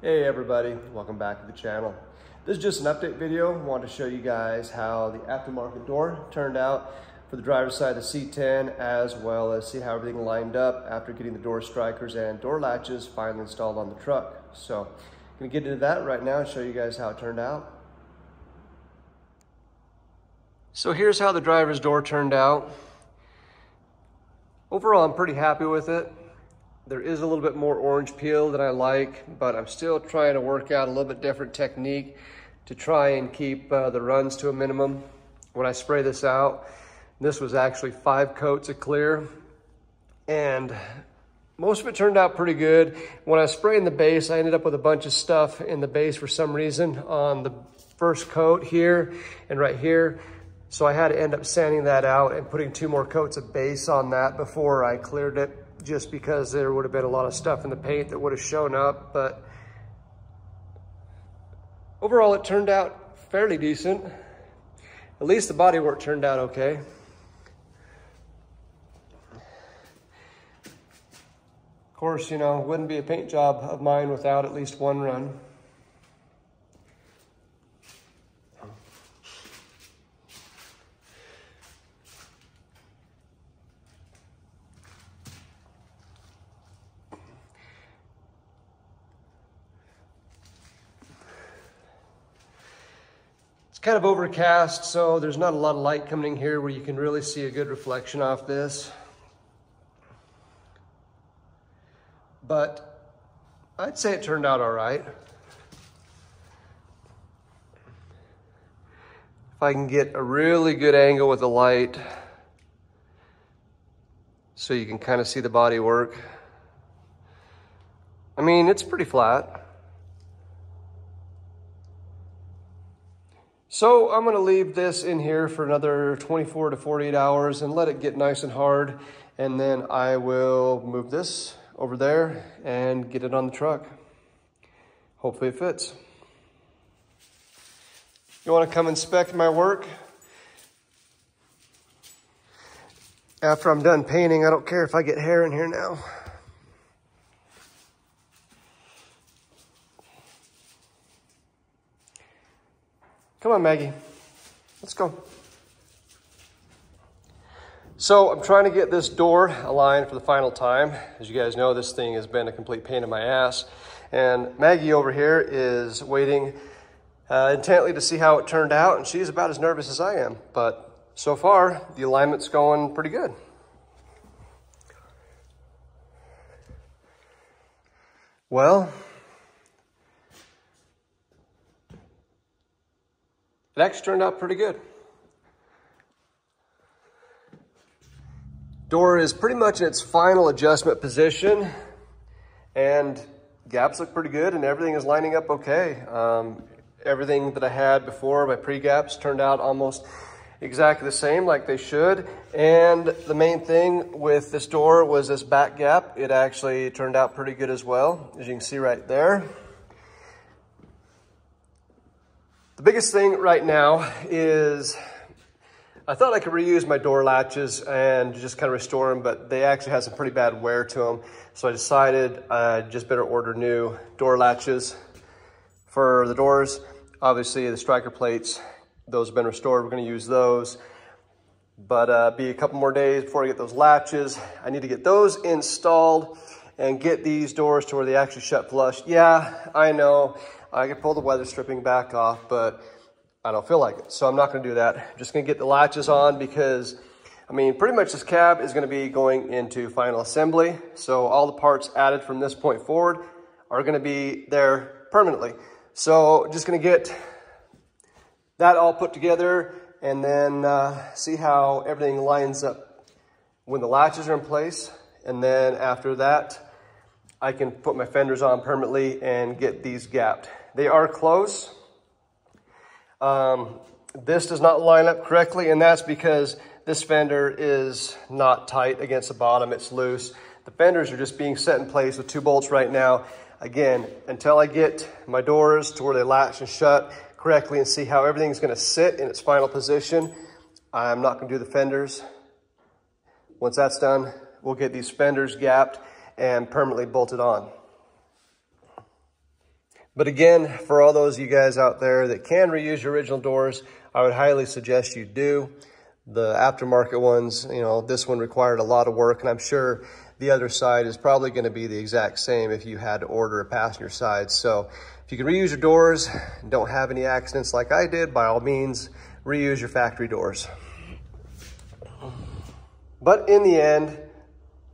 Hey everybody, welcome back to the channel. This is just an update video. I wanted to show you guys how the aftermarket door turned out for the driver's side of the C10, as well as see how everything lined up after getting the door strikers and door latches finally installed on the truck. So I'm gonna get into that right now and show you guys how it turned out. So here's how the driver's door turned out. Overall, I'm pretty happy with it. There is a little bit more orange peel than I like, but I'm still trying to work out a little bit different technique to try and keep the runs to a minimum. When I spray this out, this was actually 5 coats of clear, and most of it turned out pretty good. When I was spraying the base, I ended up with a bunch of stuff in the base for some reason on the first coat here and right here. So I had to end up sanding that out and putting 2 more coats of base on that before I cleared it, just because there would have been a lot of stuff in the paint that would have shown up. But overall, it turned out fairly decent. At least the bodywork turned out okay. Of course, you know, it wouldn't be a paint job of mine without at least one run. Kind of overcast, so there's not a lot of light coming in here where you can really see a good reflection off this. But I'd say it turned out all right. If I can get a really good angle with the light so you can kind of see the body work. I mean, it's pretty flat. So I'm gonna leave this in here for another 24 to 48 hours and let it get nice and hard. And then I will move this over there and get it on the truck. Hopefully it fits. You wanna come inspect my work? After I'm done painting, I don't care if I get hair in here now. Come on, Maggie, let's go. So I'm trying to get this door aligned for the final time. As you guys know, this thing has been a complete pain in my ass. And Maggie over here is waiting intently to see how it turned out. And she's about as nervous as I am. But so far, the alignment's going pretty good. Well, it actually turned out pretty good. Door is pretty much in its final adjustment position, and gaps look pretty good and everything is lining up okay. Everything that I had before, my pre-gaps, turned out almost exactly the same like they should. And the main thing with this door was this back gap. It actually turned out pretty good as well, as you can see right there. The biggest thing right now is I thought I could reuse my door latches and just kind of restore them, but they actually had some pretty bad wear to them. So I decided I just better order new door latches for the doors. Obviously the striker plates, those have been restored. We're going to use those, but be a couple more days before I get those latches. I need to get those installed and get these doors to where they actually shut flush. Yeah, I know. I could pull the weather stripping back off, but I don't feel like it. So I'm not gonna do that. I'm just gonna get the latches on because, I mean, pretty much this cab is gonna be going into final assembly. So all the parts added from this point forward are gonna be there permanently. So just gonna get that all put together and then see how everything lines up when the latches are in place. And then after that, I can put my fenders on permanently and get these gapped. They are close. This does not line up correctly, and that's because this fender is not tight against the bottom, it's loose. The fenders are just being set in place with 2 bolts right now. Again, until I get my doors to where they latch and shut correctly and see how everything's gonna sit in its final position, I'm not gonna do the fenders. Once that's done, we'll get these fenders gapped and permanently bolted on. But again, for all those of you guys out there that can reuse your original doors, I would highly suggest you do. The aftermarket ones, you know, this one required a lot of work, and I'm sure the other side is probably going to be the exact same if you had to order a passenger side. So if you can reuse your doors and don't have any accidents like I did, by all means, reuse your factory doors. But in the end,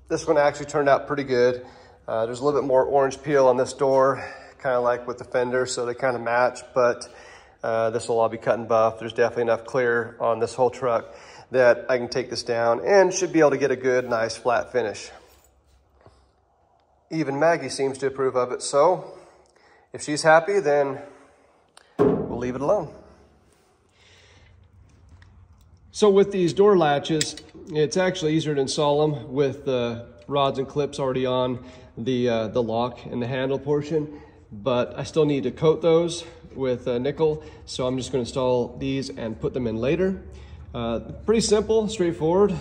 this one actually turned out pretty good. There's a little bit more orange peel on this door, kind of like with the fender, so they kind of match, but this will all be cut and buffed. There's definitely enough clear on this whole truck that I can take this down and should be able to get a good, nice flat finish. Even Maggie seems to approve of it, so if she's happy, then we'll leave it alone. So with these door latches, it's actually easier to install them with the rods and clips already on the lock and the handle portion, but I still need to coat those with nickel, so I'm just going to install these and put them in later. Pretty simple, straightforward.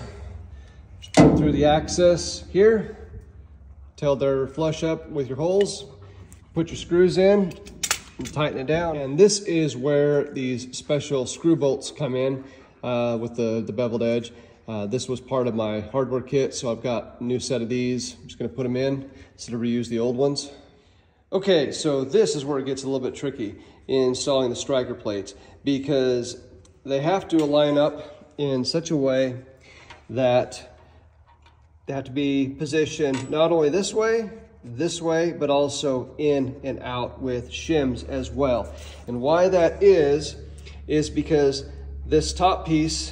Just put them through the access here till they're flush up with your holes. Put your screws in and tighten it down. And this is where these special screw bolts come in with the beveled edge. This was part of my hardware kit, so I've got a new set of these. I'm just going to put them in instead of reuse the old ones. Okay, so this is where it gets a little bit tricky in installing the striker plates, because they have to line up in such a way that they have to be positioned not only this way, but also in and out with shims as well. And why that is because this top piece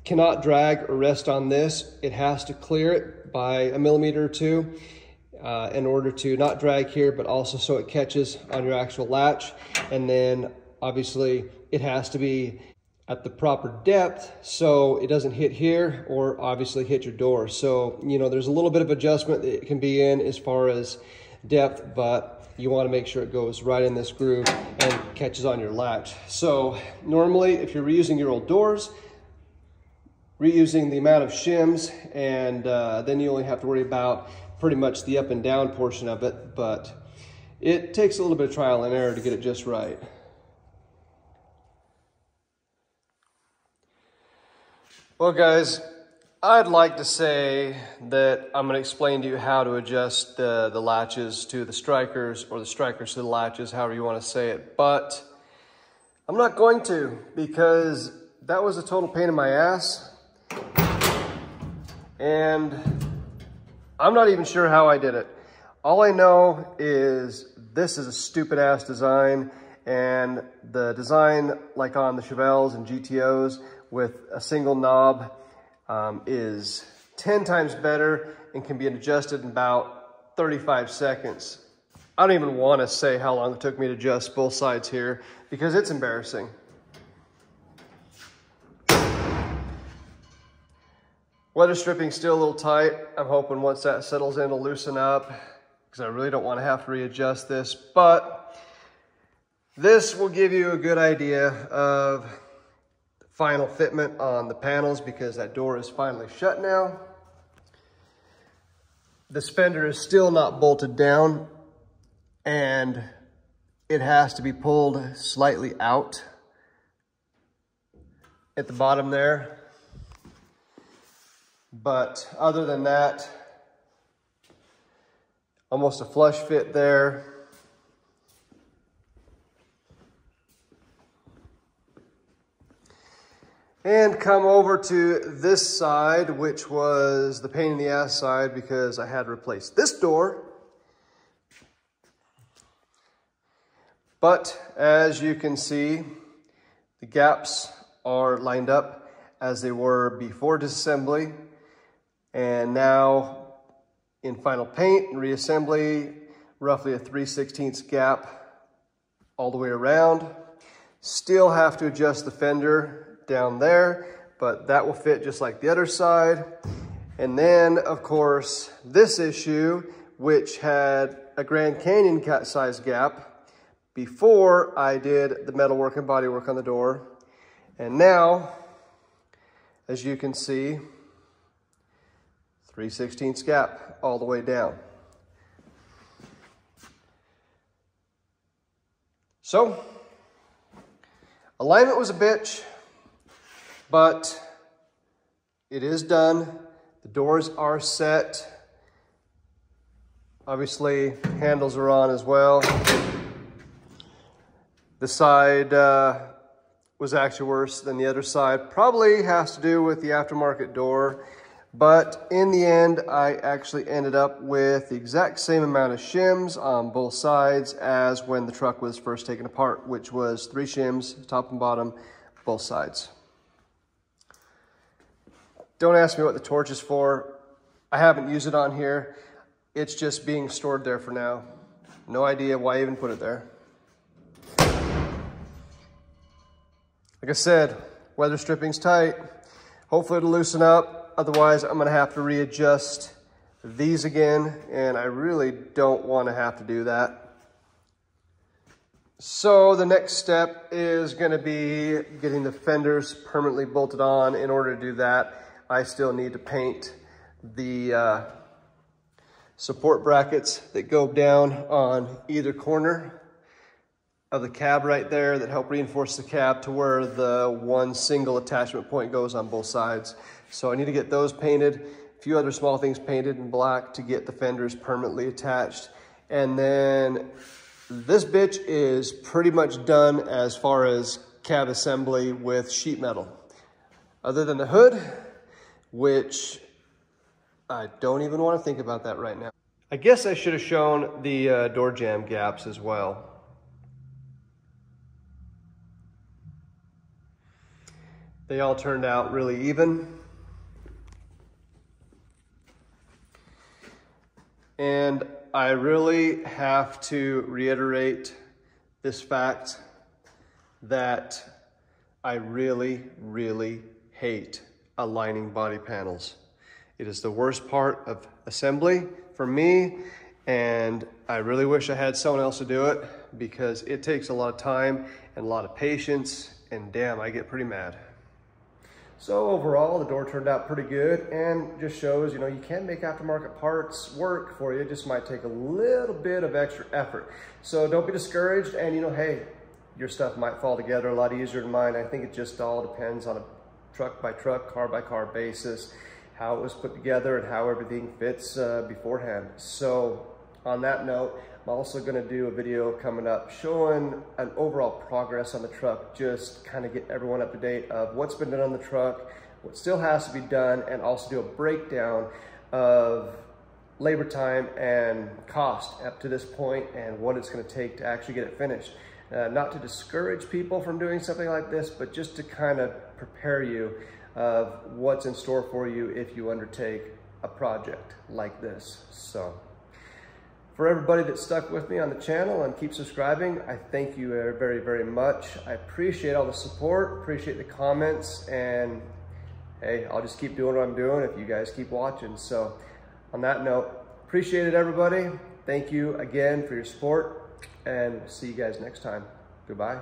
cannot drag or rest on this. It has to clear it by 1 millimeter or 2 in order to not drag here, but also so it catches on your actual latch. And then obviously it has to be at the proper depth so it doesn't hit here or obviously hit your door. So, you know, there's a little bit of adjustment that it can be in as far as depth, but you want to make sure it goes right in this groove and catches on your latch. So normally if you're reusing your old doors, reusing the amount of shims, and then you only have to worry about pretty much the up and down portion of it, but it takes a little bit of trial and error to get it just right. Well guys, I'd like to say that I'm going to explain to you how to adjust the latches to the strikers, or the strikers to the latches, however you want to say it, but I'm not going to, because that was a total pain in my ass, and I'm not even sure how I did it. All I know is this is a stupid ass design, and the design like on the Chevelles and GTOs with a single knob is 10 times better and can be adjusted in about 35 seconds. I don't even want to say how long it took me to adjust both sides here because it's embarrassing. Weather stripping still a little tight. I'm hoping once that settles in it'll loosen up, because I really don't want to have to readjust this, but this will give you a good idea of the final fitment on the panels, because that door is finally shut now. This fender is still not bolted down, and it has to be pulled slightly out at the bottom there. But other than that, almost a flush fit there. And come over to this side, which was the pain in the ass side because I had to replace this door. But as you can see, the gaps are lined up as they were before disassembly. And now in final paint and reassembly, roughly a 3/16 gap all the way around. Still have to adjust the fender down there, but that will fit just like the other side. And then of course, this issue, which had a Grand Canyon size gap before I did the metalwork and bodywork on the door. And now, as you can see, 3/16 gap all the way down. So, alignment was a bitch, but it is done. The doors are set. Obviously, handles are on as well. The side was actually worse than the other side. Probably has to do with the aftermarket door. But in the end, I actually ended up with the exact same amount of shims on both sides as when the truck was first taken apart, which was 3 shims, top and bottom, both sides. Don't ask me what the torch is for. I haven't used it on here. It's just being stored there for now. No idea why I even put it there. Like I said, weather stripping's tight. Hopefully it'll loosen up. Otherwise, I'm gonna have to readjust these again, and I really don't wanna have to do that. So the next step is gonna be getting the fenders permanently bolted on. In order to do that, I still need to paint the support brackets that go down on either corner of the cab right there that help reinforce the cab to where the one single attachment point goes on both sides. So I need to get those painted, a few other small things painted in black to get the fenders permanently attached. And then this bitch is pretty much done as far as cab assembly with sheet metal. Other than the hood, which I don't even want to think about that right now. I guess I should have shown the door jamb gaps as well. They all turned out really even. And I really have to reiterate this fact that I really, really hate aligning body panels. It is the worst part of assembly for me, and I really wish I had someone else to do it because it takes a lot of time and a lot of patience, and damn, I get pretty mad. So overall, the door turned out pretty good and just shows, you know, you can make aftermarket parts work for you. It just might take a little bit of extra effort. So don't be discouraged, and you know, hey, your stuff might fall together a lot easier than mine. I think it just all depends on a truck by truck, car by car basis, how it was put together and how everything fits beforehand. So on that note, I'm also gonna do a video coming up showing an overall progress on the truck, just kind of get everyone up to date of what's been done on the truck, what still has to be done, and also do a breakdown of labor time and cost up to this point and what it's gonna take to actually get it finished. Not to discourage people from doing something like this, but just to kind of prepare you of what's in store for you if you undertake a project like this. So for everybody that stuck with me on the channel and keep subscribing, I thank you very, very much. I appreciate all the support, appreciate the comments, and hey, I'll just keep doing what I'm doing if you guys keep watching. So on that note, appreciate it, everybody. Thank you again for your support, and see you guys next time. Goodbye.